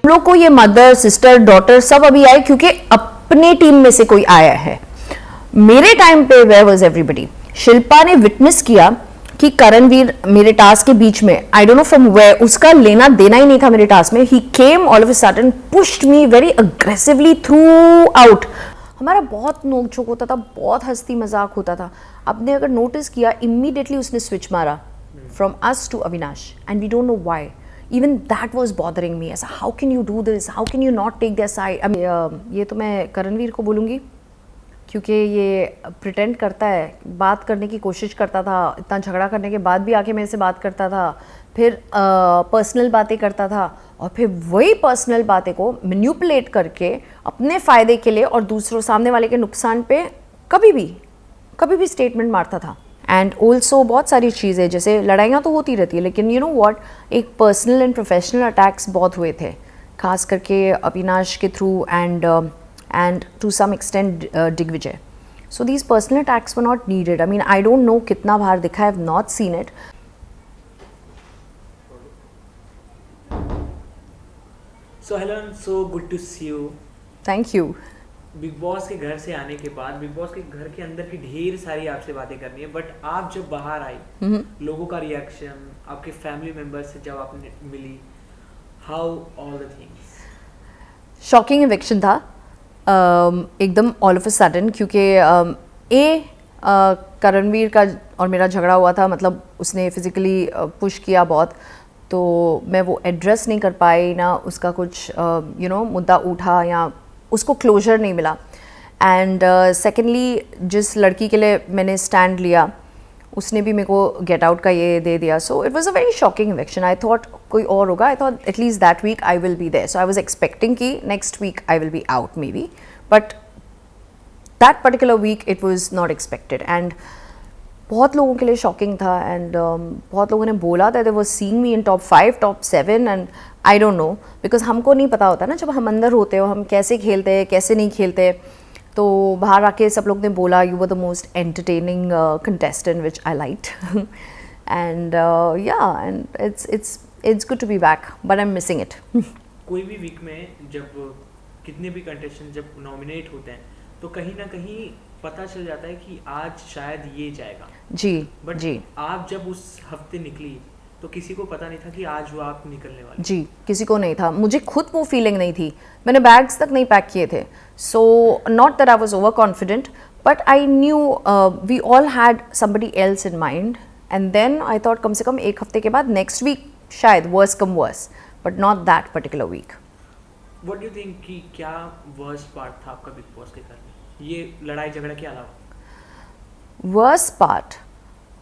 हम लोग को ये मदर सिस्टर डॉटर सब अभी आए क्योंकि अपने टीम में से कोई आया है। मेरे टाइम पे वेयर वाज एवरीबडी। शिल्पा ने विटनेस किया कि करणवीर मेरे टास्क के बीच में, I don't know from where, उसका लेना देना ही नहीं था मेरे टास्क में। He came all of a sudden, pushed me very aggressively throughout. हमारा बहुत नोक-झोंक होता था, बहुत हंसी मजाक होता था। आपने अगर नोटिस किया, इमीडिएटली उसने स्विच मारा from us to Avinash and we don't know why. Even that was bothering me, ऐसा how can you do this, how can you not take their side. ये तो मैं करणवीर को बोलूँगी क्योंकि ये प्रिटेंड करता है, बात करने की कोशिश करता था, इतना झगड़ा करने के बाद भी आके मेरे से बात करता था, फिर पर्सनल बातें करता था और फिर वही पर्सनल बातें को मैनिपुलेट करके अपने फ़ायदे के लिए और दूसरों सामने वाले के नुकसान पे कभी भी स्टेटमेंट मारता था। एंड ऑल्सो बहुत सारी चीज़ें, जैसे लड़ाइयाँ तो होती रहती है लेकिन यू नो व्हाट, एक पर्सनल एंड प्रोफेशनल अटैक्स बहुत हुए थे, खास करके अविनाश के through and to some extent Digvijay. So these personal attacks were not needed. I mean, I don't know kitna bahar dikha, I have not seen it. So Helen, so good to see you. Thank you. Big boss के घर से आने के बाद big boss के घर के अंदर की ढेर सारी आपसे बातें करनी है, बट आप जब बाहर आई, लोगों का रिएक्शन, आपके फैमिली मेंबर्स से जब आपने मिली, how all the things? Shocking eviction था एकदम ऑल ऑफ अ सडन, क्योंकि करणवीर का और मेरा झगड़ा हुआ था, मतलब उसने फिज़िकली पुश किया बहुत, तो मैं वो एड्रेस नहीं कर पाई, ना उसका कुछ यू नो मुद्दा उठा या उसको क्लोजर नहीं मिला। एंड सेकेंडली जिस लड़की के लिए मैंने स्टैंड लिया उसने भी मेरे को गेट आउट का ये दे दिया। So it was a very shocking eviction. I thought कोई और होगा, I thought at least that week I will be there, so I was expecting कि next week I will be out maybe, but that particular week it was not expected and बहुत लोगों के लिए shocking था। And बहुत लोगों ने बोला था they were seeing me in top 5 top 7 and I don't know, because हमको नहीं पता होता ना जब हम अंदर होते हो हम कैसे खेलते हैं कैसे नहीं खेलते। तो बाहर आके सब लोग ने बोला you were the most entertaining contestant which I liked and yeah and it's good to be back but I am missing it. कोई भी वीक में जब कितने भी कंटेस्टेंट जब नॉमिनेट होते हैं तो कहीं ना कहीं पता चल जाता है कि आज शायद ये जाएगा। जी बट जी, आप जब उस हफ्ते निकली तो किसी को पता नहीं था कि आज वो आप निकलने वाले। जी किसी को नहीं था, मुझे खुद वो फीलिंग नहीं थी, मैंने बैग्स तक नहीं पैक किए थे। So not that I was over confident but I knew we all had somebody else in mind and then I thought कम से कम एक हफ्ते के बाद नेक्स्ट वीक शायद worse come worse, but not that particular week. What do you think कि क्या वर्स्ट पार्ट था आपका बिग बॉस के घर में, ये लड़ाई झगड़ा के अलावा?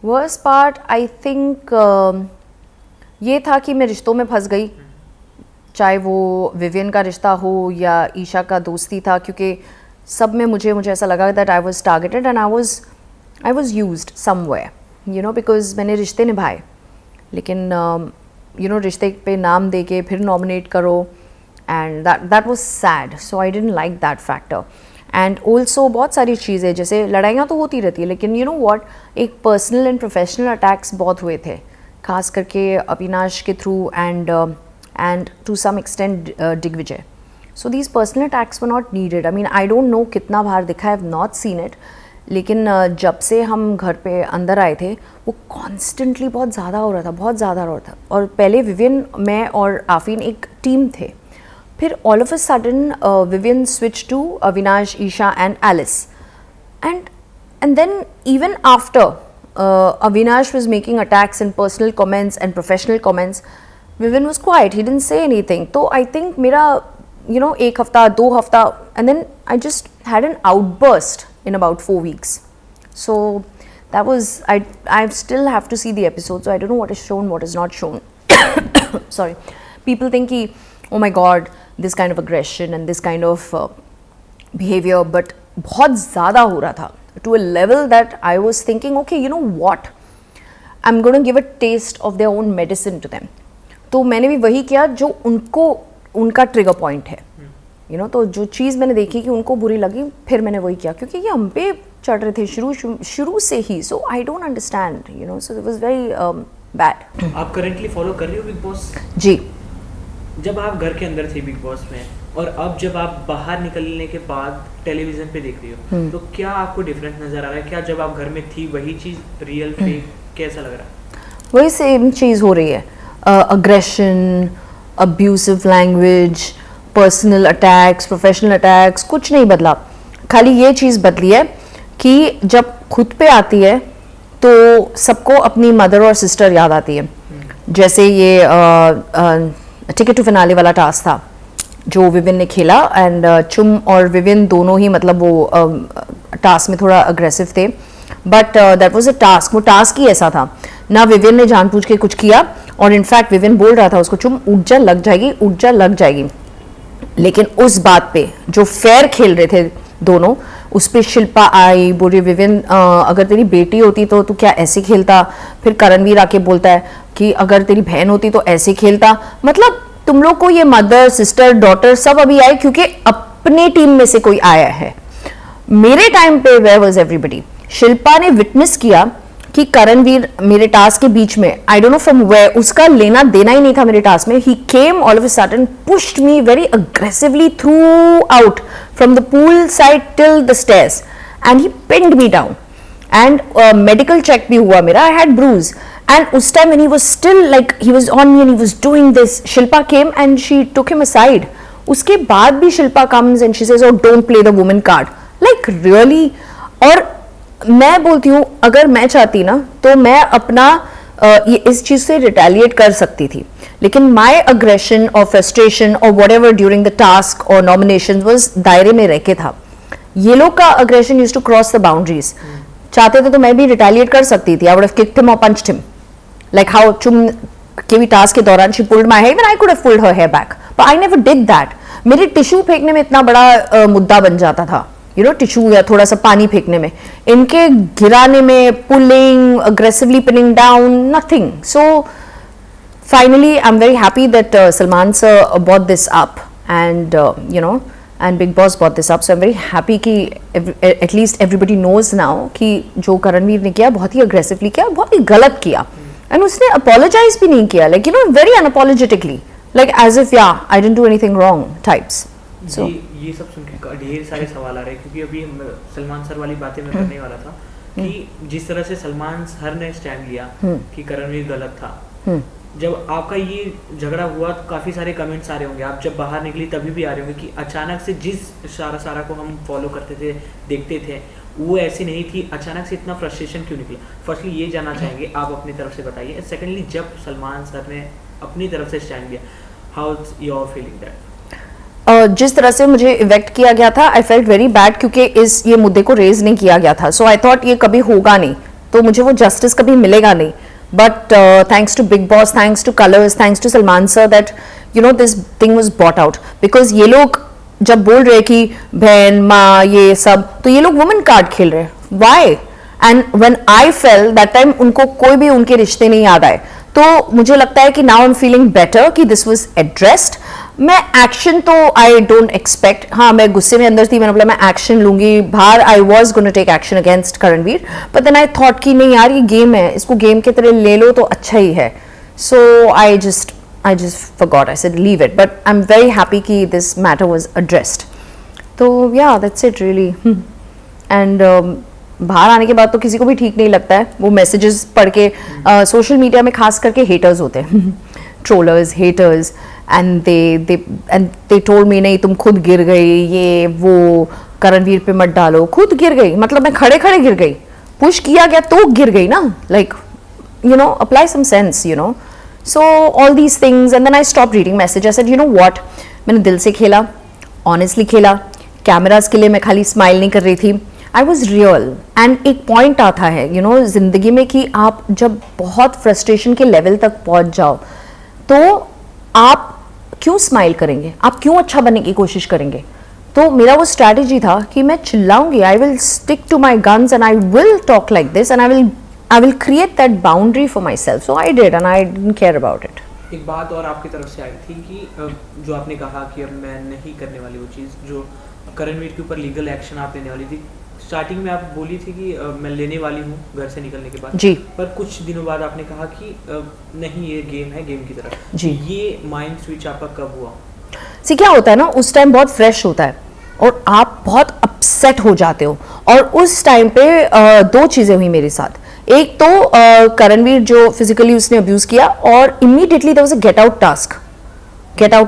वर्स्ट पार्ट आई थिंक ये था कि मैं रिश्तों में फंस गई, चाहे वो विवियन का रिश्ता हो या ईशा का दोस्ती था, क्योंकि सब में मुझे ऐसा लगा that I was targeted and I was used somewhere, you know, because मैंने रिश्ते निभाए लेकिन यू नो रिश्ते पे नाम दे के फिर नॉमिनेट करो and that was sad, so I didn't like that factor. And also बहुत सारी चीज़ें, जैसे लड़ाइयाँ तो होती रहती है लेकिन यू नो व्हाट, एक पर्सनल एंड प्रोफेशनल अटैक्स बहुत हुए थे, खास करके अविनाश के through and to some extent Digvijay. So these personal attacks were not needed. I mean I don't know कितना बाहर दिखा, I have not seen it, लेकिन जब से हम घर पे अंदर आए थे वो कॉन्स्टेंटली बहुत ज़्यादा हो रहा था। और पहले विवियन, मैं और आफरीन एक टीम थे, फिर all of a sudden Vivian switch to Avinash, Isha and Alice and then even after Avinash was making attacks and personal comments and professional comments, Vivian was quiet, he didn't say anything. So I think मेरा you know एक हफ्ता 2 हफ्ता and then I just had an outburst in about 4 weeks. So that was, I still have to see the episode, so I don't know what is shown, what is not shown. Sorry, people think कि oh my god this kind of aggression and this kind of behavior, but बहुत ज़्यादा हो रहा था to a level that I was thinking okay you know what, I'm going to give a taste of their own medicine to them. तो मैंने भी वही किया जो उनको उनका ट्रिगर पॉइंट है, यू नो, तो जो चीज़ मैंने देखी कि उनको बुरी लगी फिर मैंने वही किया, क्योंकि ये हम पे चढ़ रहे थे शुरू से ही, so I don't understand, you know, so it was very bad. आप करेंटली फॉलो कर रही हो बिग बॉस? जी जब आप घर के अंदर थे बिग बॉस में और अब जब आप बाहर निकलने के बाद टेलीविजन पे देख रही हो, तो क्या आपको डिफरेंस नजर आ रहा है? क्या जब आप घर में थी वही चीज रियल फेक कैसा लग रहा है? वही सेम चीज़ हो रही है, aggression, abusive language, personal attacks, professional attacks, कुछ नहीं बदला। खाली ये चीज़ बदली है कि जब खुद पे आती है तो सबको अपनी मदर और सिस्टर याद आती है। जैसे ये टिकट टू फिनाले वाला टास्क था जो विविन ने खेला, एंड चुम और विविन दोनों ही मतलब वो टास्क में थोड़ा अग्रेसिव थे, but that was a task. वो टास्क ही ऐसा था ना, विविन ने जानबूझ के कुछ किया, और इनफैक्ट विविन बोल रहा था उसको, चुम उठ जा लग जाएगी, उठ जा लग जाएगी। लेकिन उस बात पे जो फेयर खेल रहे थे दोनों, उस पे शिल्पा आई, बोली विविन अगर तेरी बेटी होती तो तू क्या ऐसे खेलता? फिर करणवीर आके बोलता है कि अगर तेरी बहन होती तो ऐसे खेलता। मतलब तुम लोग को ये मदर सिस्टर डॉटर सब अभी आए क्योंकि अपने टीम में से कोई आया है। मेरे टाइम पे वेयर वाज एवरीबडी? शिल्पा ने विटनेस किया कि करणवीर मेरे टास्क के बीच में, I don't know from where, उसका लेना देना ही नहीं था मेरे टास्क में, he came all of a sudden, pushed me very aggressively throughout from the pool side till the stairs, and he pinned me down, and medical check भी हुआ मेरा, आई हैड ब्रूज, एंड उस time when he was still like he was on me and he was doing this, Shilpa came and she took him aside. उसके बाद भी Shilpa comes and she says, oh don't play the woman card, like really. और मैं बोलती हूँ अगर मैं चाहती ना तो मैं अपना ये इस चीज से रिटेलिएट कर सकती थी, लेकिन माई अग्रेशन और फ्रस्ट्रेशन और whatever during the task और नॉमिनेशन वाज दायरे में रह के था। ये लोग का aggression used to cross the boundaries. चाहते थे तो मैं भी रिटेलिएट कर सकती थी, I would have kicked him और punched him, like how Chum के भी टास्क के दौरान she pulled my hair, I could have pulled her hair back, but I never did that. मेरे टिश्यू फेंकने में इतना बड़ा मुद्दा बन जाता था, यू नो, टिश्यू या थोड़ा सा पानी फेंकने में, इनके गिराने में, pulling, aggressively pinning down, nothing. So finally I am very happy that Salman sir bought this up, and you no, and big boss bought this up. So I am very happy कि एटलीस्ट एवरीबडी नोज नाउ कि जो करणवीर ने किया बहुत ही aggressively किया, बहुत ही गलत किया, एंड उसने अपोलोजाइज भी नहीं किया, like you know, very unapologetically, like as if yeah I didn't do anything wrong types. So, ये सब सुन के ढेर सारे सवाल आ रहे हैं, क्योंकि अभी सलमान सर वाली बातें मैं करने वाला था कि जिस तरह से सलमान सर ने स्टैंड लिया कि करणवीर गलत था, जब आपका ये झगड़ा हुआ तो काफ़ी सारे कमेंट्स आ रहे होंगे, आप जब बाहर निकली तभी भी आ रहे होंगे कि अचानक से जिस सारा को हम फॉलो करते थे, देखते थे, वो ऐसी नहीं थी, अचानक से इतना फ्रस्ट्रेशन क्यों निकला? फर्स्टली ये जानना चाहेंगे, आप अपनी तरफ से बताइए। सेकेंडली, जब सलमान सर ने अपनी तरफ से स्टैंड लिया, how is your feeling that? जिस तरह से मुझे इवेक्ट किया गया था, आई फेल्ट वेरी बैड, क्योंकि ये मुद्दे को रेज नहीं किया गया था। सो आई थॉट ये कभी होगा नहीं, तो मुझे वो जस्टिस कभी मिलेगा नहीं। But thanks to Bigg Boss, thanks to Colors, thanks to Salman sir, that you know this thing was bought out. Because ये लोग जब बोल रहे कि बहन माँ ये सब, तो ये लोग वुमेन कार्ड खेल रहे हैं, why? And when I fell that time, उनको कोई भी उनके रिश्ते नहीं याद आए। तो मुझे लगता है कि now I am feeling better कि दिस वाज एड्रेस्ड। मैं एक्शन तो आई डोंट एक्सपेक्ट, हाँ मैं गुस्से में अंदर थी, मैंने बोला मैं एक्शन लूंगी बाहर, I was gonna take action against Karanveer, but then I thought कि नहीं यार, ये गेम है, इसको गेम के तरह ले लो तो अच्छा ही है। So I just forgot, I said leave it, but I'm very happy कि this matter was addressed. तो yeah, that's it really. And बाहर आने के बाद तो किसी को भी ठीक नहीं लगता है, वो मैसेजेस पढ़ के, सोशल मीडिया में खास करके हेटर्स होते हैं, trollers, haters, and they told me नहीं तुम खुद गिर गई, ये वो, करणवीर पे मत डालो, खुद गिर गई मतलब मैं खड़े खड़े गिर गई, पुश किया गया तो गिर गई ना, like you know, apply some sense, you know. So all these things, and then I stop reading message. I said you know what, मैंने दिल से खेला, ऑनेस्टली खेला, कैमराज के लिए मैं खाली स्माइल नहीं कर रही थी, आई वॉज रियल. एंड एक पॉइंट आता है यू नो जिंदगी में कि आप जब बहुत फ्रस्ट्रेशन के लेवल तक पहुंच जाओ तो आप क्यों स्माइल करेंगे, आप क्यों अच्छा बनने की कोशिश करेंगे. तो मेरा वो स्ट्रैटेजी था कि मैं चिल्लाऊंगी, I will stick to my guns and I will talk like this and I will create that boundary for myself. So I did and I didn't care about it. एक बात और आपकी तरफ से आई थी कि जो आपने कहा कि अब मैं नहीं करने वाली वो चीज़, जो करणवीर के ऊपर लीगल एक्शन आप लेने वाली थी, स्टार्टिंग में आप बोली थी कि मैं लेने वाली हूँ घर से निकलने के बाद जी। पर कुछ दिनों बाद आपने कहा कि नहीं ये गेम है, गेम की तरह। जी। ये माइंड स्विच आपका कब हुआ? सी क्या होता है ना, उस टाइम बहुत फ्रेश होता है और आप बहुत अपसेट हो जाते हो, और उस टाइम पे दो चीज़ें हुई मेरे साथ। एक तो करणवीर जो फिजिकली उसने अब्यूज़ किया, और immediately there was a get out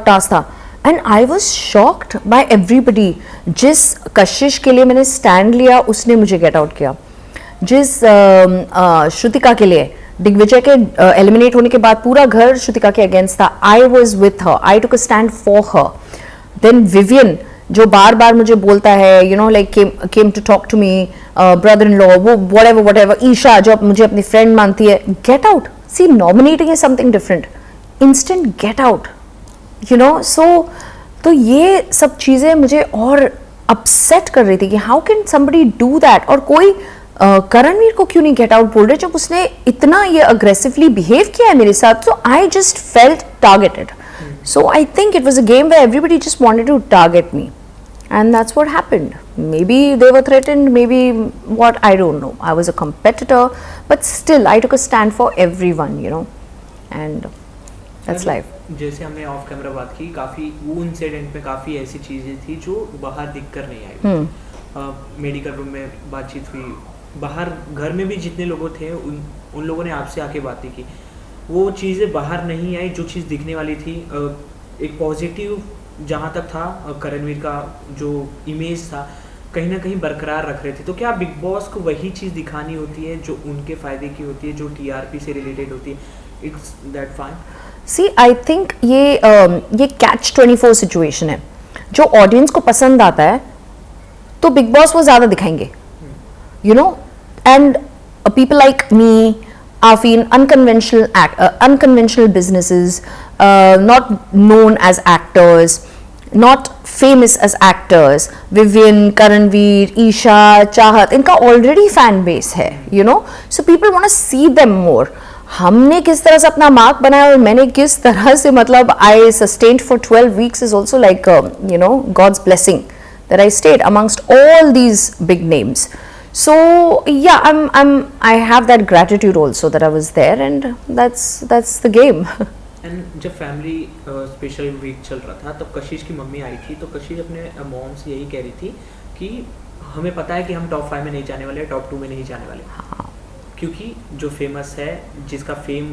task था, and I was shocked by everybody. जिस कशिश के लिए मैंने स्टैंड लिया उसने मुझे गेट आउट किया, जिस श्रुतिका के लिए दिग्विजय के एलिमिनेट होने के बाद पूरा घर श्रुतिका के अगेंस्ट था, I was with her, I took a stand for her. Then Vivian जो बार बार मुझे बोलता है, you know like came to talk to me, brother in law, वो व्हाटएवर, ईशा जो मुझे अपनी फ्रेंड मानती है, get out. See, nominating is something different, instant get out, you know. So तो ये सब चीज़ें मुझे और अपसेट कर रही थी कि how can somebody do that, और कोई करणवीर को क्यों नहीं गेट आउट बोल रहे जब उसने इतना ये अग्रेसिवली बिहेव किया है मेरे साथ। So I just felt targeted. So I think it was a game where everybody just wanted to target me, and that's what happened. Maybe they were threatened, maybe what, I don't know. I was a competitor, but still I took a stand for everyone, you know, and that's life. जैसे हमने of camera बात की, काफ़ी वो incident में काफ़ी ऐसी चीज़ें थी जो बाहर दिख कर नहीं आई। मेडिकल रूम में बातचीत हुई, बाहर घर में भी जितने लोगों थे उन लोगों ने आपसे आके बातें की, वो चीज़ें बाहर नहीं आई जो चीज़ दिखने वाली थी। एक पॉजिटिव जहाँ तक था करणवीर का जो इमेज था कहीं ना कहीं बरकरार रख रहे थे। तो क्या बिग बॉस को वही चीज़ दिखानी होती है जो उनके फ़ायदे की होती है, जो टीआरपी से रिलेटेड होती है? It's that fine. See, I think ये कैच 24 सिचुएशन है। जो ऑडियंस को पसंद आता है तो बिग बॉस वो ज़्यादा दिखाएंगे, you know, and people like me are in unconventional businesses, not known as actors, not famous as actors. Vivian, Karanveer, Isha, Chahat, इनका already fan base है, you know, so people want to see them more. हमने किस तरह से अपना mark बनाया और मैंने किस तरह से, मतलब I sustained for 12 weeks is also like you know, God's blessing that I stayed amongst all these big names. So yeah, I have that gratitude also that I was there, and that's the game. And जब family special week चल रहा था तब कशिश की mummy आई थी, तो कशिश अपने mom से यही कह रही थी कि हमें पता है कि हम टॉप 5 में नहीं जाने वाले, टॉप 2 में नहीं जाने वाले। हाँ. क्योंकि जो फेमस है, जिसका फेम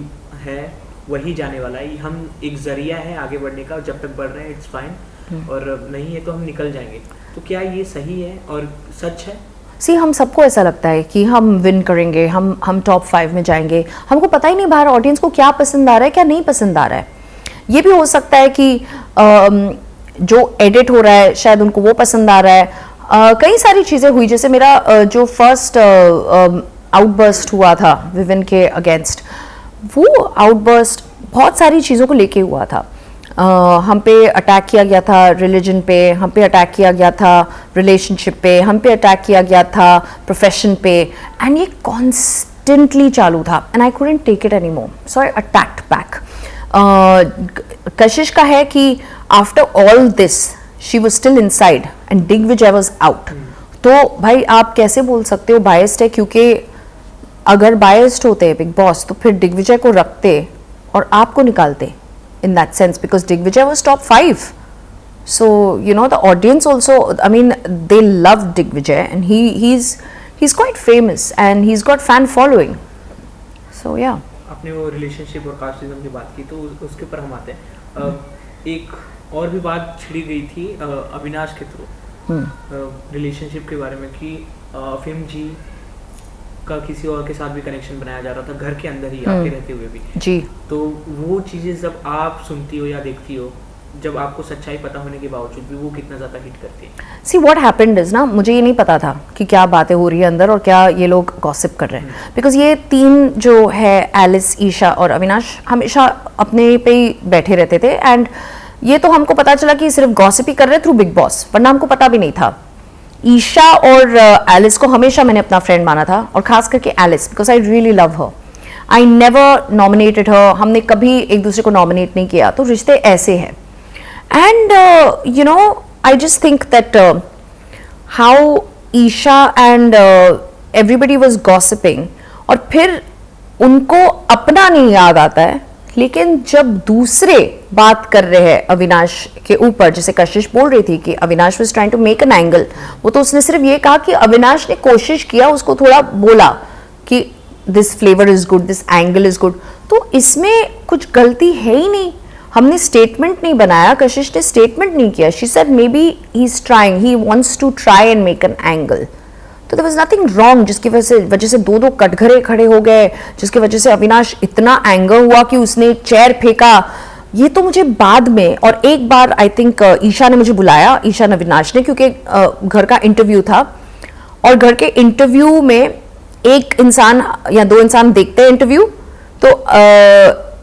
है, वही जाने वाला है। हम एक जरिया है आगे बढ़ने का, जब तक बढ़ रहे हैं इट्स फाइन, और नहीं है तो हम निकल जाएंगे। तो क्या ये सही है और सच है? सी, हम सबको ऐसा लगता है कि हम विन करेंगे, हम टॉप 5 में जाएंगे। हमको पता ही नहीं बाहर ऑडियंस को क्या पसंद आ रहा है, क्या नहीं पसंद आ रहा है। ये भी हो सकता है कि जो एडिट हो रहा है शायद उनको वो पसंद आ रहा है। कई सारी चीज़ें हुई, जैसे मेरा जो फर्स्ट आउटबर्स्ट हुआ था विविन के अगेंस्ट, वो आउटबर्स्ट बहुत सारी चीज़ों को लेके हुआ था। हम पे अटैक किया गया था रिलीजन पे, हम पे अटैक किया गया था रिलेशनशिप पे, हम पे अटैक किया गया था प्रोफेशन पे, एंड ये कॉन्स्टेंटली चालू था, and I couldn't take it any more, so I attacked back. Kashish का है कि after all this she was still inside and Digvijay was out. तो भाई आप कैसे बोल सकते हो बायस्ड है, क्योंकि अगर बायस्ड होते बिग बॉस तो फिर दिग्विजय को रखते और आपको निकालते in that sense, because Digvijay was top 5. So you know, the audience also, I mean, they love Digvijay, and he's quite famous and he's got fan following. So yeah. आपने वो relationship और कास्टिज्म की बात की, तो उसके ऊपर हम आते हैं। एक और भी बात छिड़ी गई थी अविनाश के थ्रू रिलेशनशिप के बारे में, कि अफीम जी का किसी और के साथ भी कनेक्शन बनाया जा रहा था घर के अंदर ही, आपके रहते हुए भी जी। तो वो चीज़ें जब आप सुनती हो या देखती हो, जब आपको सच्चाई पता होने के बावजूद भी, वो कितना ज़्यादा हिट करती है? सी, व्हाट हैपेंड इज ना, मुझे ये नहीं पता था कि क्या बातें हो रही है अंदर और क्या ये लोग गॉसिप कर रहे हैं, बिकॉज ये तीन जो है एलिस, ईशा और अविनाश हमेशा अपने पे ही बैठे रहते थे, एंड ये तो हमको पता चला कि सिर्फ गॉसिप ही कर रहे थ्रू बिग बॉस, वरना हमको पता भी नहीं था। ईशा और एलिस को हमेशा मैंने अपना फ्रेंड माना था, और खास करके Alice, because I really love her. I never nominated her, हमने कभी एक दूसरे को नॉमिनेट नहीं किया, तो रिश्ते ऐसे हैं। And you know, I just think that how Isha and everybody was gossiping, और फिर उनको अपना नहीं याद आता है, लेकिन जब दूसरे बात कर रहे हैं अविनाश के ऊपर, जैसे कशिश बोल रही थी कि Avinash was trying to make an angle, वो तो उसने सिर्फ ये कहा कि अविनाश ने कोशिश किया, उसको थोड़ा बोला कि this flavour is good, this angle is good, तो इसमें कुछ गलती है ही नहीं। हमने स्टेटमेंट नहीं बनाया, कशिश ने स्टेटमेंट नहीं किया। She said maybe he is trying, he wants to try and make an angle, तो देयर वाज नथिंग रॉन्ग, जिसकी वजह से दो कटघरे खड़े हो गए, जिसकी वजह से अविनाश इतना एंगर हुआ कि उसने चेयर फेंका। ये तो मुझे बाद में, और एक बार आई थिंक ईशा ने मुझे बुलाया, ईशा ने अविनाश ने, क्योंकि घर का इंटरव्यू था, और घर के इंटरव्यू में एक इंसान या दो इंसान देखते हैं इंटरव्यू, तो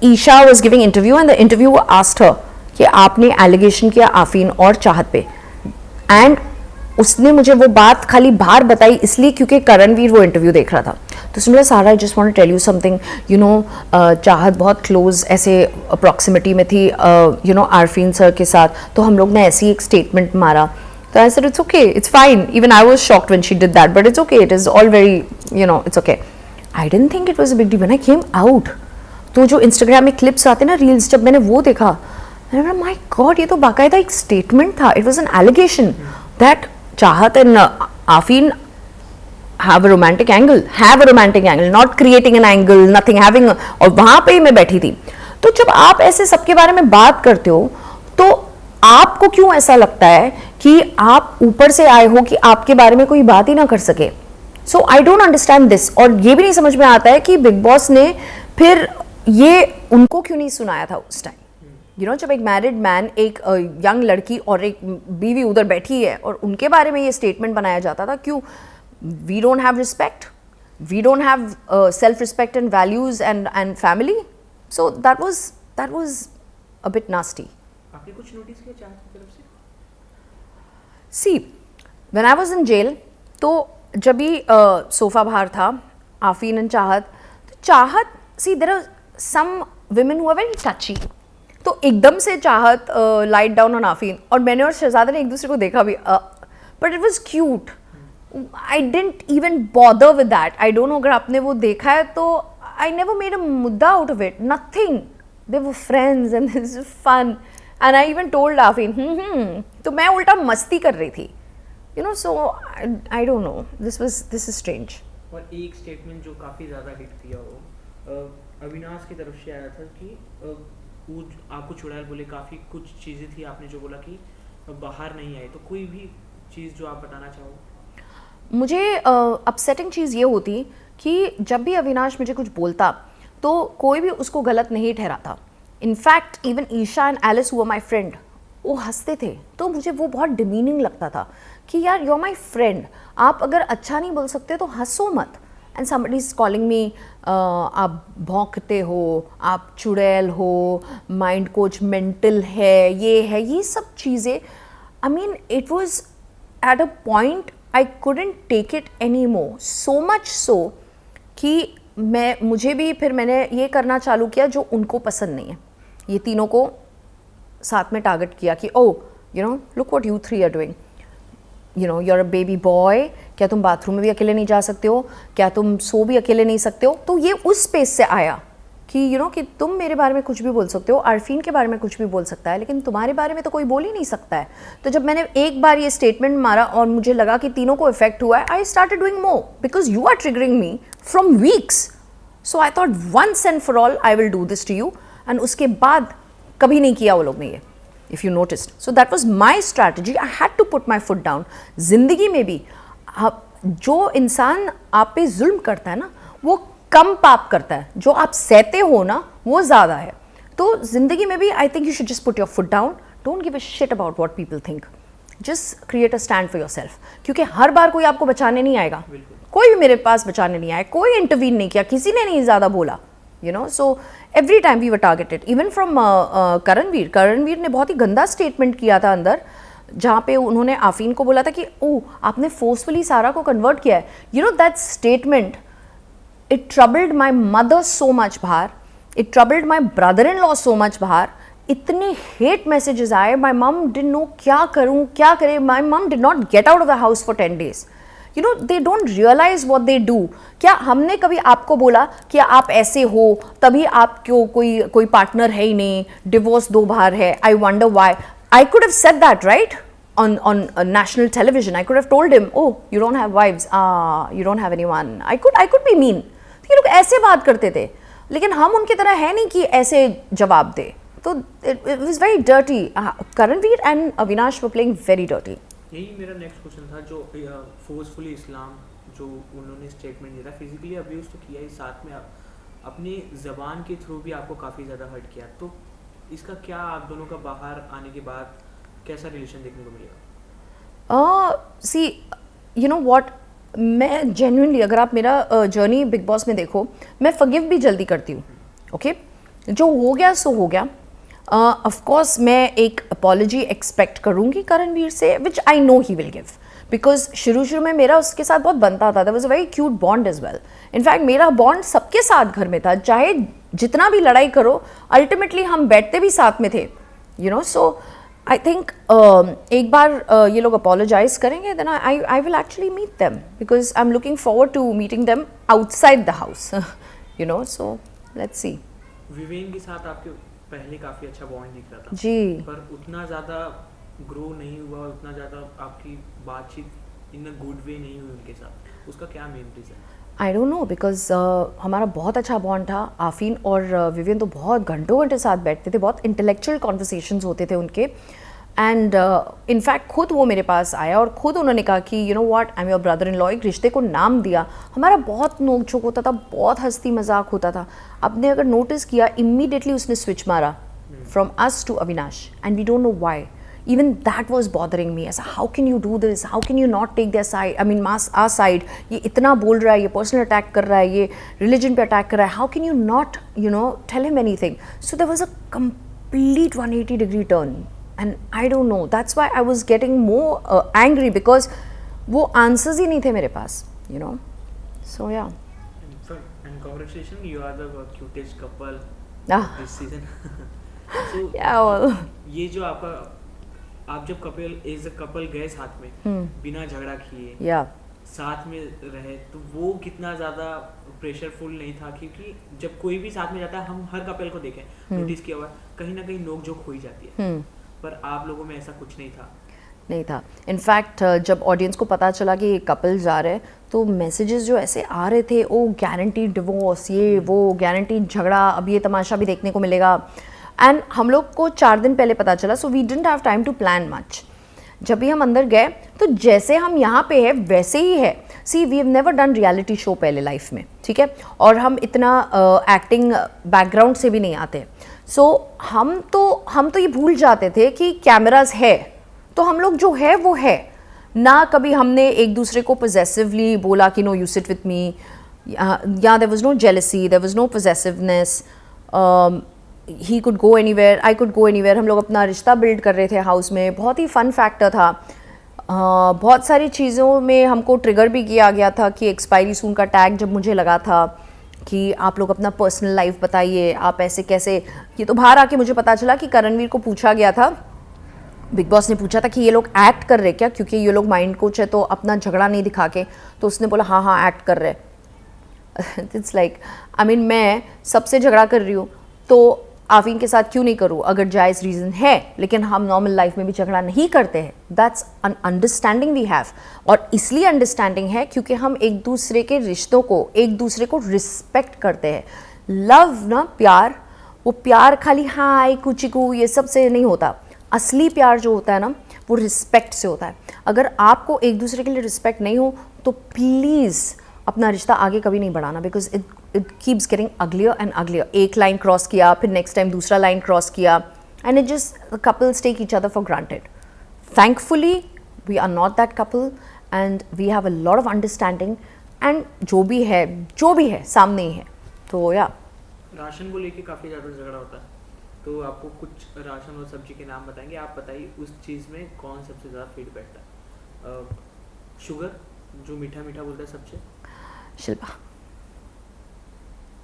Isha was giving interview and the interview asked her कि आपने एलिगेशन किया आफरीन और चाहत पे, एंड उसने मुझे वो बात खाली बाहर बताई इसलिए क्योंकि करणवीर वो इंटरव्यू देख रहा था। तो उसने बोला Sara I just want to tell you something, you know Chahat बहुत क्लोज ऐसे प्रॉक्सिमिटी में थी यू नो आरफीन सर के साथ, तो हम लोग ने ऐसी एक स्टेटमेंट मारा। तो I said it's okay, it's fine, even I was shocked when she did that, but it's okay, it is all very you know it's okay. I didn't think it was a big deal when I came out. तो जो Instagram में clips आते ना, reels, जब मैंने वो देखा, my God, ये तो बाकायदा एक स्टेटमेंट था, it was an allegation that Chahat and Afeen have a romantic angle, not creating an angle, nothing, having और वहां पे मैं बैठी थी। तो जब आप ऐसे सबके बारे में बात करते हो, तो आपको क्यों ऐसा लगता है कि आप ऊपर से आए हो कि आपके बारे में कोई बात ही ना कर सके? सो आई डोंट अंडरस्टैंड दिस, और ये भी नहीं समझ में आता है कि बिग बॉस ने फिर ये उनको क्यों नहीं सुनाया था उस टाइम। यू नो, जब एक मैरिड मैन, एक यंग लड़की और एक बीवी उधर बैठी है और उनके बारे में ये स्टेटमेंट बनाया जाता था, क्यों? We don't have respect, we don't have self respect and values and family, so that was a bit nasty. आपने कुछ नोटिस किया चाहत की तरफ से? See, when I was in jail, तो जब भी सोफा बाहर था, आफरीन एंड चाहत, तो Chahat, see there are some women who are very touchy, तो एकदम से चाहत लाइट डाउन ऑन आफरीन, और मैंने और शहजादा ने एक दूसरे को देखा भी, but it was cute, I didn't even bother with that. I don't no अगर आपने वो देखा है तो, आई नेवर मेड अ मुद्दा out of it, nothing, they were friends and this is fun, and I even told Afreen, तो मैं उल्टा मस्ती कर रही थी, you know, so I don't know, this is strange. और एक स्टेटमेंट जो काफ़ी ज़्यादा हिट किया वो अविनाश की तरफ से आया था कि वो आपको चुड़ैल बोले, काफ़ी कुछ चीज़ें थी, आपने जो बोला कि बाहर नहीं आई, तो कोई भी चीज़ जो आप बताना चाहो? मुझे अपसेटिंग चीज़ ये होती कि जब भी अविनाश मुझे कुछ बोलता तो कोई भी उसको गलत नहीं ठहराता। In fact even Isha and Alice हुआ माई फ्रेंड, वो हंसते थे, तो मुझे वो बहुत डिमीनिंग लगता था कि यार यू आर माई फ्रेंड, आप अगर अच्छा नहीं बोल सकते तो हंसो मत। And somebody is calling me, आप भौंकते हो, आप चुड़ैल हो, माइंड कोच मेंटल है, ये सब चीज़ें, I mean it was at a point I couldn't take it any more, so much so कि मुझे भी फिर मैंने ये करना चालू किया जो उनको पसंद नहीं है। ये तीनों को साथ में टारगेट किया कि oh you know look what you three are doing, you know you are a baby boy, क्या तुम बाथरूम में भी अकेले नहीं जा सकते हो, क्या तुम सो भी अकेले नहीं सकते हो? तो ये उस स्पेस से आया कि यू नो कि तुम मेरे बारे में कुछ भी बोल सकते हो, आरफीन के बारे में कुछ भी बोल सकता है, लेकिन तुम्हारे बारे में तो कोई बोल ही नहीं सकता है। तो जब मैंने एक बार ये स्टेटमेंट मारा और मुझे लगा कि तीनों को इफेक्ट हुआ है, I started doing more because you are triggering me from weeks, so I thought once and for all I will do this to you. एंड उसके बाद कभी नहीं किया वो लोग ने ये, if you noticed. So that was my strategy. I had to put my foot down. जिंदगी में भी जो इंसान आप पे जुल्म करता है ना, वो कम पाप करता है, जो आप सहते हो ना वो ज़्यादा है। तो जिंदगी में भी I think you should just put your foot down. Don't give a shit about what people think. Just create a stand for yourself. क्योंकि हर बार कोई आपको बचाने नहीं आएगा, कोई भी मेरे पास बचाने नहीं आया, कोई इंटरवीन नहीं किया, किसी ने नहीं ज़्यादा बोला, you know. So every time we were targeted, even from Karanvir ने बहुत ही गंदा स्टेटमेंट किया था अंदर, जहाँ पे उन्होंने आफरीन को बोला था कि ओ आपने फोर्सफुली सारा को कन्वर्ट किया है। You know that statement, it troubled my mother so much बाहर, it troubled my brother in law so much बाहर। इतने हेट मैसेजेस आए, माई मम डिड नो क्या करूँ क्या करे, my mum did not get out of the house for 10 days you know they don't realise what they do. क्या हमने कभी आपको बोला कि आप ऐसे हो तभी आपको कोई पार्टनर है ही नहीं, डिवोर्स 2 बार है, I wonder why. I could have said that right on national television. I could have told him, oh, you don't have wives, you don't have anyone. I could be mean. तो ये लोग ऐसे बात करते थे, लेकिन हम उनकी तरह है नहीं कि ऐसे जवाब दे. तो it was very dirty. Karanveer and Avinash were playing very dirty. यही मेरा नेक्स्ट क्वेश्चन था. जो फोर्सफुली इस्लाम जो उन्होंने स्टेटमेंट दिया था, फिजिकली अब्यूज तो किया ही, साथ में अपनी ज़बान के थ्रू भी आपको काफ़ी ज़्यादा हर्ट किया. तो इसका क्या आप दोनों का बाहर आने के बाद कैसा रिलेशन देखने को मिलेगा? सी यू नो व्हाट, मैं जेन्युइनली अगर आप मेरा जर्नी बिग बॉस में देखो, मैं फॉरगिव भी जल्दी करती हूँ. ओके, जो हो गया सो हो गया. ऑफ कोर्स मैं एक अपॉलॉजी एक्सपेक्ट करूँगी करणवीर से, which I know he will give, because शुरू में मेरा उसके साथ बहुत बनता था. There was a very cute bond as well. In fact मेरा बॉन्ड सबके साथ घर में था, चाहे जितना भी लड़ाई करो अल्टीमेटली हम बैठते भी साथ में थे, you know. So I think एक बार ये लोग अपोलोजाइज करेंगे, then I will actually meet them, because I am looking forward to meeting them outside the house, you know. So let's see. Vivian के साथ आपके पहले काफ़ी अच्छा बॉन्ड दिख रहा था जी, पर उतना ज़्यादा ग्रो नहीं हुआ, उतना ज़्यादा आपकी बातचीत इन अ गुड वे नहीं हुई उनके साथ. उसका क्या main reason? I don't know, because हमारा बहुत अच्छा बॉन्ड था. आफीन और विवियन तो बहुत घंटों घंटे साथ बैठते थे, बहुत इंटेलेक्चुअल कॉन्वर्सेशंस होते थे उनके. एंड इनफैक्ट खुद वो मेरे पास आया और खुद उन्होंने कहा कि you know what, I am your brother in law. एक रिश्ते को नाम दिया. हमारा बहुत नोक झोंक होता था, बहुत हंसी मजाक होता था. आपने अगर नोटिस किया, इमीडिएटली उसने स्विच मारा from us to Avinash, and we don't know why. Even that was bothering me. ऐसा how can you do this? How can you not take their side? I mean, our side. ये इतना बोल रहा है, ये personal attack कर रहा है, ये religion पे attack कर रहा है. How can you not, you know, tell him anything? So there was a complete 180-degree turn, and I don't know. That's why I was getting more angry, because वो answers ही नहीं थे मेरे पास, you know. So yeah. And congratulations, you are the cutest couple this season. So Yeah, well. ये जो आपका, आप जब as a couple गए साथ में, बिना झगड़ा किए Yeah. साथ में रहे, तो वो कितना ज़्यादा प्रेशरफुल नहीं था? क्योंकि जब कोई भी साथ में जाता है, हम हर कपल को देखें, नोटिस किया हुआ कहीं ना कहीं नोक झोंक हो ही जाती है, पर आप लोगों में ऐसा कुछ नहीं था. इनफैक्ट जब ऑडियंस को पता चला कि ये कपल जा रहे हैं, तो मैसेजेस जो ऐसे आ रहे थे, ओ गारंटी डिवोर्स, ये वो गारंटी झगड़ा, अब ये तमाशा भी देखने को मिलेगा. एंड हम लोग को 4 दिन पहले पता चला, so we didn't have time to plan much. जब भी हम अंदर गए, तो जैसे हम यहाँ पे है वैसे ही है. See, we have never done reality show पहले लाइफ में, ठीक है, और हम इतना एक्टिंग बैकग्राउंड से भी नहीं आते. सो हम तो ये भूल जाते थे कि कैमरास है, तो हम लोग जो है वो है ना. कभी हमने एक दूसरे को पोजेसिवली बोला कि no you sit with me, या there was no jealousy, there was no possessiveness. He could go anywhere, I could go anywhere. हम लोग अपना रिश्ता बिल्ड कर रहे थे हाउस में. बहुत ही फन फैक्टर था. बहुत सारी चीज़ों में हमको ट्रिगर भी किया गया था कि एक्सपायरी सून का टैग जब मुझे लगा था कि आप लोग अपना पर्सनल लाइफ बताइए, आप ऐसे कैसे. ये तो बाहर आके मुझे पता चला कि करणवीर को पूछा गया था, बिग बॉस ने पूछा था कि ये लोग एक्ट कर रहे क्या, क्योंकि ये लोग माइंड कोच है, तो अपना झगड़ा नहीं दिखा के. तो उसने बोला हाँ एक्ट कर रहे. इट्स लाइक, आई मीन मैं सबसे झगड़ा कर रही हूँ, तो आफीन के साथ क्यों नहीं करूँ अगर जायज़ रीज़न है. लेकिन हम नॉर्मल लाइफ में भी झगड़ा नहीं करते हैं. That's an understanding we have. और इसलिए अंडरस्टैंडिंग है क्योंकि हम एक दूसरे के रिश्तों को, एक दूसरे को रिस्पेक्ट करते हैं. लव ना, प्यार, वो प्यार खाली हाय कुचिकू ये सब से नहीं होता. असली प्यार जो होता है ना, वो रिस्पेक्ट से होता है. अगर आपको एक दूसरे के लिए रिस्पेक्ट नहीं हो, तो प्लीज़ अपना रिश्ता आगे कभी नहीं बढ़ाना, because it keeps getting uglier and uglier. एक लाइन क्रॉस किया, फिर नेक्स्ट टाइम दूसरा लाइन क्रॉस किया, and it just couples take each other for granted. Thankfully we are not that couple, and we have a lot of understanding. And जो भी है सामने ही है. तो या राशन को लेके काफ़ी ज़्यादा झगड़ा होता है, तो आपको कुछ राशन और सब्जी के नाम बताएंगे. आप बताइए उस चीज़ में कौन सबसे ज़्यादा फीड बैठता है? शुगर जो मीठा मीठा बोलता है सबसे,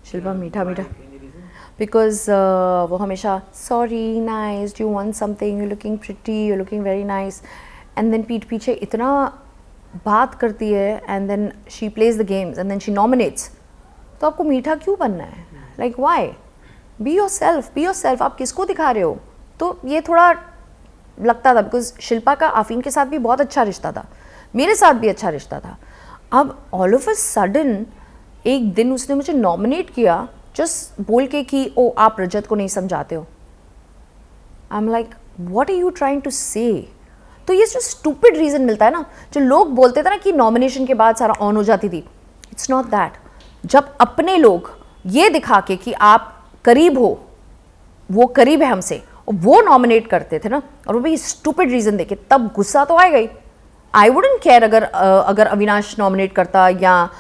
शिल्पा मीठा बिकॉज वो हमेशा sorry, nice, do you want something, you looking pretty, you looking very nice. And then पीठ पीछे इतना बात करती है and then she plays the games and then she nominates, तो आपको मीठा क्यों बनना है? Like why? Be yourself, आप किसको दिखा रहे हो? तो ये थोड़ा लगता था, बिकॉज शिल्पा का आफीन के साथ भी बहुत अच्छा रिश्ता था, मेरे साथ भी अच्छा रिश्ता था. अब ऑल ऑफ अ सडन एक दिन उसने मुझे नॉमिनेट किया जस्ट बोल के कि ओ आप रजत को नहीं समझाते हो. I am like what are you trying to say? तो ये जो स्टूपिड रीज़न मिलता है ना, जो लोग बोलते थे ना कि नॉमिनेशन के बाद सारा ऑन हो जाती थी, इट्स नॉट दैट. जब अपने लोग ये दिखा के कि आप करीब हो, वो करीब है हमसे, और वो नॉमिनेट करते थे ना, और वो भी स्टूपिड रीज़न देके, तब गुस्सा तो आएगा ही. आई वुडंट केयर अगर अविनाश नॉमिनेट करता या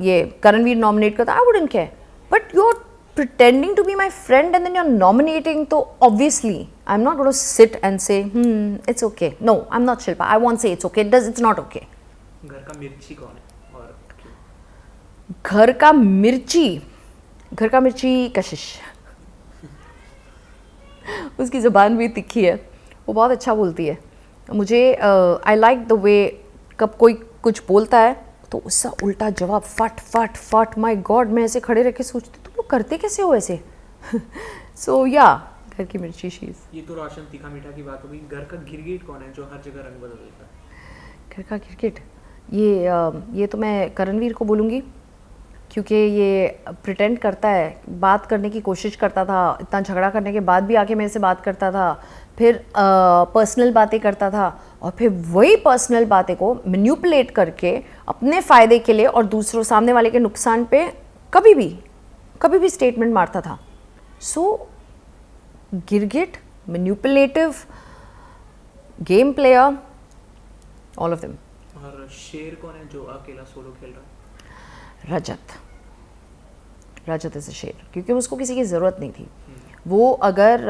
ये करणवीर नॉमिनेट करता, I wouldn't care. But you are pretending to be my friend and then you're nominating, तो obviously I'm not going to sit and say it's okay. No, I'm not Shilpa. I won't say it's okay. It's not okay. घर का मिर्ची कौन है और क्यों? घर का मिर्ची कशिश. उसकी ज़बान भी तिखी है, वो बहुत अच्छा बोलती है. मुझे आई लाइक द वे कब कोई कुछ बोलता है तो उसका उल्टा जवाब फट फट फट. माय गॉड, मैं ऐसे खड़े रह के सोचती तुम लोग करते कैसे हो ऐसे? सो या घर की मिर्ची शीज़. ये तो रोशन तीखा मीठा की बात हो गई. घर का गिरगिट कौन है जो हर जगह रंग बदल देता है? घर का क्रिकेट, ये तो मैं करणवीर को बोलूँगी, क्योंकि ये प्रिटेंड करता है, बात करने की कोशिश करता था, इतना झगड़ा करने के बाद भी आके मेरे से बात करता था, फिर पर्सनल बातें करता था, और फिर वही पर्सनल बातें को मैनिपुलेट करके अपने फ़ायदे के लिए और दूसरों सामने वाले के नुकसान पे कभी भी स्टेटमेंट मारता था. सो गिरगिट, manipulative, game player, all of them. और शेर कौन है जो अकेला सोलो खेल रहा है? रजत इज़ अ शेर, क्योंकि उसको किसी की ज़रूरत नहीं थी. वो अगर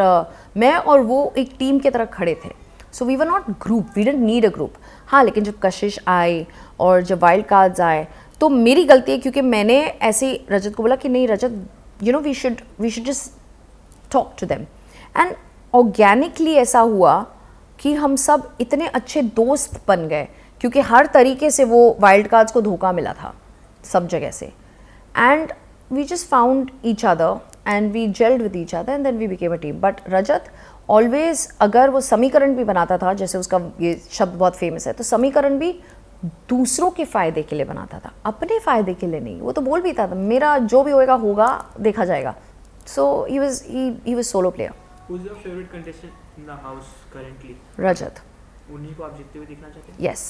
मैं और वो एक टीम की तरह खड़े थे, so we were not group, we didn't need a group. हाँ, लेकिन जब कशिश आए और जब वाइल्ड कार्ड्स आए तो मेरी गलती है, क्योंकि मैंने ऐसे रजत को बोला कि नहीं Rajat, you know we should just talk to them. And organically ऐसा हुआ कि हम सब इतने अच्छे दोस्त बन गए, क्योंकि हर तरीके से वो वाइल्ड कार्ड्स को धोखा मिला था सब जगह से. And we just found each other and we gelled with each other and then we became a team. But Rajat always, अगर वो समीकरण भी बनाता था, जैसे उसका ये शब्द बहुत फेमस है, तो समीकरण भी दूसरों के फ़ायदे के लिए बनाता था, अपने फ़ायदे के लिए नहीं. वो तो बोल भी था मेरा जो भी होगा देखा जाएगा. So he was solo player. Who's your favorite contestant in the house currently? रजत. उन्हीं को आप जीतते हुए देखना चाहते हैं? Yes.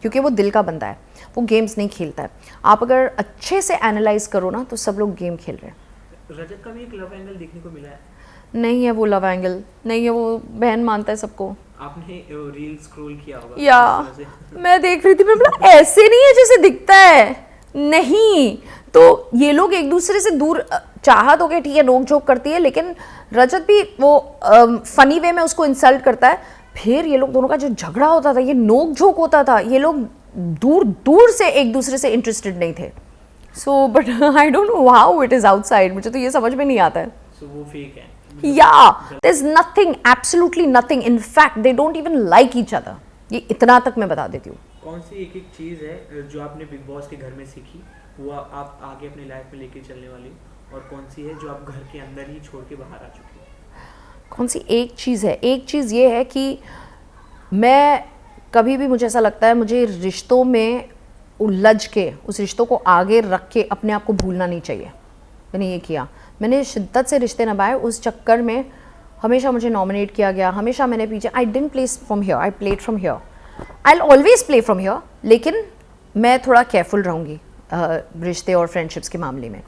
क्योंकि वो दिल का बंदा है, वो गेम्स नहीं खेलता है. आप अगर अच्छे से एनालाइज करो ना तो सब लोग गेम खेल रहे हैं. रजत का भी एक लव एंगल देखने को मिला है. नहीं है वो लव एंगल, नहीं है, वो बहन मानता है सबको. आपने रील स्क्रॉल किया होगा या मैं देख रही थी, मैं बोला ऐसे नहीं है जैसे दिखता है. नहीं, तो ये लोग एक दूसरे से दूर, चाहत हो गया ठीक है, नोक झोंक करती है, लेकिन रजत भी वो फनी वे में उसको इंसल्ट करता है. फिर ये लोग दोनों का जो झगड़ा होता था, ये नोक झोंक होता था, ये लोग दूर दूर से एक दूसरे से इंटरेस्टेड नहीं थे. So but I don't know how it is outside, मुझे तो ये समझ में नहीं आता है. सो वो फेक है. Yeah there is nothing, absolutely nothing. In fact they don't even like each other. ये इतना तक मैं बता देती हूँ. कौन सी एक चीज़ है जो आपने बिग बॉस के घर में सीखी, वो आप आगे अपनी लाइफ में लेके चलने वाली, और कौन सी है जो आप घर के अंदर ही छोड़ के बाहर आ चुकी? कौन सी एक चीज़ है? एक चीज़ ये है कि मैं कभी भी, मुझे ऐसा लगता है, मुझे रिश्तों में उलझ के उस रिश्तों को आगे रख के अपने आप को भूलना नहीं चाहिए. मैंने ये किया, मैंने शिद्दत से रिश्ते निभाए. उस चक्कर में हमेशा मुझे नॉमिनेट किया गया, हमेशा मैंने पीछे, I didn't play from here, I played from here. I will always play from here, लेकिन मैं थोड़ा केयरफुल रहूँगी रिश्ते और फ्रेंडशिप्स के मामले में.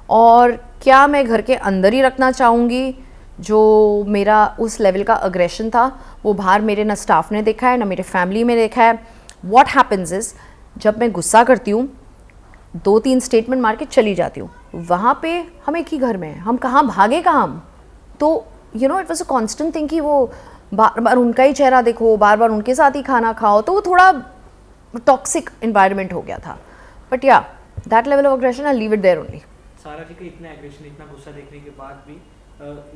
और क्या मैं घर के अंदर ही रखना चाहूँगी? जो मेरा उस लेवल का अग्रेशन था वो बाहर मेरे ना स्टाफ ने देखा है, ना मेरे फैमिली में देखा है. व्हाट हैपन्स इज़, जब मैं गुस्सा करती हूँ 2-3 स्टेटमेंट मार के चली जाती हूँ. वहाँ पे हम एक ही घर में हैं, हम कहाँ भागे कहाँ हम. तो you know it was a constant thing कि वो बार बार उनका ही चेहरा देखो, बार बार उनके साथ ही खाना खाओ, तो वो थोड़ा टॉक्सिक इन्वायरमेंट हो गया था. But yeah that level of aggression I leave it there only. Sara ji का इतना एग्रेशन, इतना गुस्सा देखने के बाद भी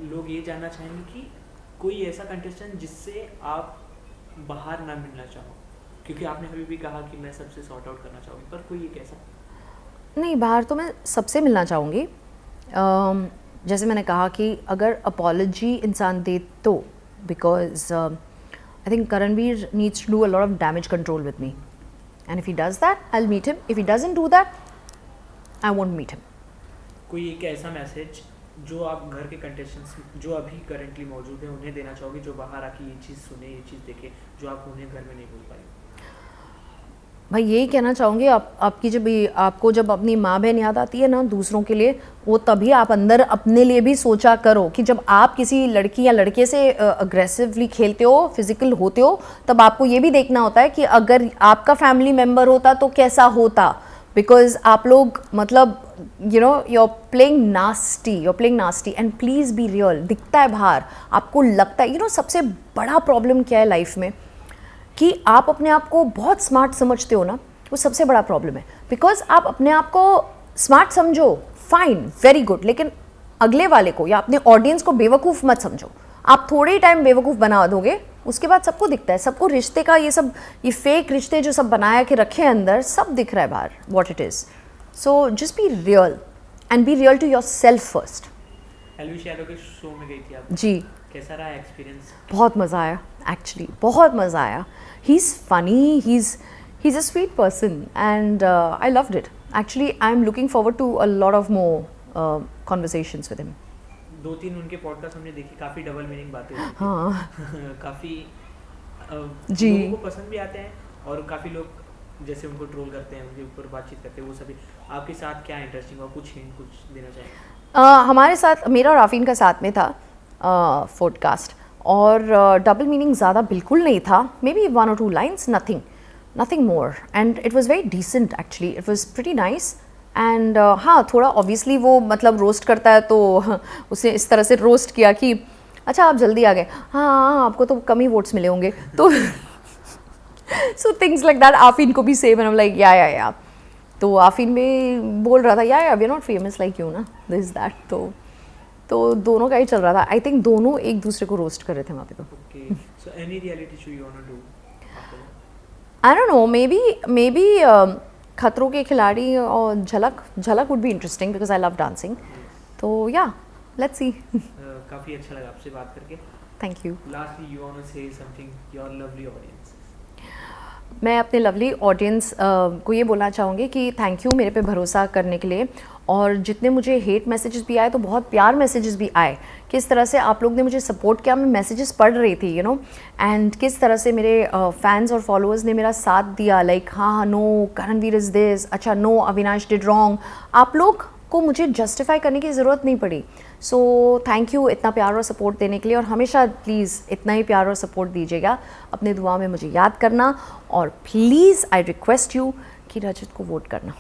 लोग ये जानना चाहेंगे कि कोई ऐसा कंटेस्टेंट जिससे आप बाहर ना मिलना चाहो, क्योंकि आपने अभी भी कहा कि मैं सबसे सॉर्ट आउट करना चाहूँगी, पर कोई एक ऐसा नहीं, बाहर तो मैं सबसे मिलना चाहूँगी। जैसे मैंने कहा कि अगर अपॉलॉजी इंसान दे तो, because I think Karanveer needs to do a lot of damage control with me, and if he does that I will meet him, if he doesn't do that I won't meet him. कोई एक ऐसा message जो आप घर के contestants जो अभी currently मौजूद हैं उन्हें देना चाहोगे, जो बाहर आके ये चीज़ सुने, ये चीज़ देखे, जो आप उन्हें घर में नहीं बोल पाए? भाई यही कहना चाहूँगी, आपकी आपको जब अपनी माँ बहन याद आती है ना दूसरों के लिए, वो तभी आप अंदर अपने लिए भी सोचा करो कि जब आप किसी लड़की या लड़के से अग्रेसिवली खेलते हो, फिजिकल होते हो, तब आपको ये भी देखना होता है कि अगर आपका फैमिली मेम्बर होता तो कैसा होता। बिकॉज आप लोग मतलब you know you are playing nasty and please be real. दिखता है बाहर, आपको लगता है सबसे बड़ा प्रॉब्लम क्या है लाइफ में कि आप अपने आप को बहुत स्मार्ट समझते हो ना, वो सबसे बड़ा प्रॉब्लम है। बिकॉज आप अपने आप को स्मार्ट समझो, फाइन, वेरी गुड, लेकिन अगले वाले को या अपने ऑडियंस को बेवकूफ़ मत समझो। आप थोड़े ही टाइम बेवकूफ़ बना दोगे, उसके बाद सबको दिखता है, सबको रिश्ते का ये फेक रिश्ते जो सब बनाया के रखे हैं अंदर, सब दिख रहा है बाहर what it is. So just be real and be real to yourself first. Elvish Yadav के शो में गई थी आप जी, कैसा रहा एक्सपीरियंस? बहुत मज़ा आया, एक्चुअली बहुत मज़ा आया। He is funny, he is a sweet person and I loved it. Actually I am looking forward to a lot of more conversations with him. 2-3 उनके पॉडकास्ट हमने देखे, काफ़ी डबल मीनिंग बातें होती हैं। हाँ काफ़ी जी। लोगों को पसंद भी आते हैं और काफ़ी लोग जैसे उनको ट्रोल करते हैं, उनके ऊपर बातचीत करते हैं, वो सभी आपके साथ क्या इंटरेस्टिंग और कुछ हिंट कुछ देना चाहेंगे? हमारे साथ मेरा और आफीन का साथ में था पॉडकास्ट, और डबल मीनिंग ज़्यादा बिल्कुल नहीं था, maybe 1 or 2 lines, nothing more, and it was very decent actually, it was pretty nice. And हाँ, थोड़ा ऑब्वियसली वो मतलब रोस्ट करता है, तो उसने इस तरह से रोस्ट किया कि अच्छा आप जल्दी आ गए, हाँ आपको तो कम ही वोट्स मिले होंगे, तो सो थिंग्स लाइक दैट। आफीन को भी सेम, एंड लाइक या तो आफीन में बोल रहा था yeah we are not famous like you ना, दिस दैट, तो दोनों का ही चल रहा था। आई थिंक दोनों एक दूसरे को रोस्ट कर रहे थे वहाँ पे। तो okay, so any reality show you want to do? I don't know, maybe Khatron ke Khiladi और Jhalak would be interesting because I love dancing. तो या लेट्स सी। काफ़ी अच्छा लगा आपसे बात करके। Thank you. Lastly you want to say something your lovely audience? मैं अपने लवली ऑडियंस को ये बोलना चाहूँगी कि थैंक यू मेरे पे भरोसा करने के लिए, और जितने मुझे हेट मैसेजेस भी आए तो बहुत प्यार मैसेजेस भी आए, किस तरह से आप लोग ने मुझे सपोर्ट किया। मैं मैसेजेस पढ़ रही थी एंड किस तरह से मेरे फैंस और फॉलोअर्स ने मेरा साथ दिया, लाइक हाँ नो करणवीर इज़ दिस, अच्छा नो अविनाश डिड रॉन्ग। आप लोग को मुझे जस्टिफाई करने की ज़रूरत नहीं पड़ी। सो थैंक यू इतना प्यार और सपोर्ट देने के लिए, और हमेशा प्लीज़ इतना ही प्यार और सपोर्ट दीजिएगा। अपने दुआ में मुझे याद करना, और प्लीज़ आई रिक्वेस्ट यू कि रजत को वोट करना।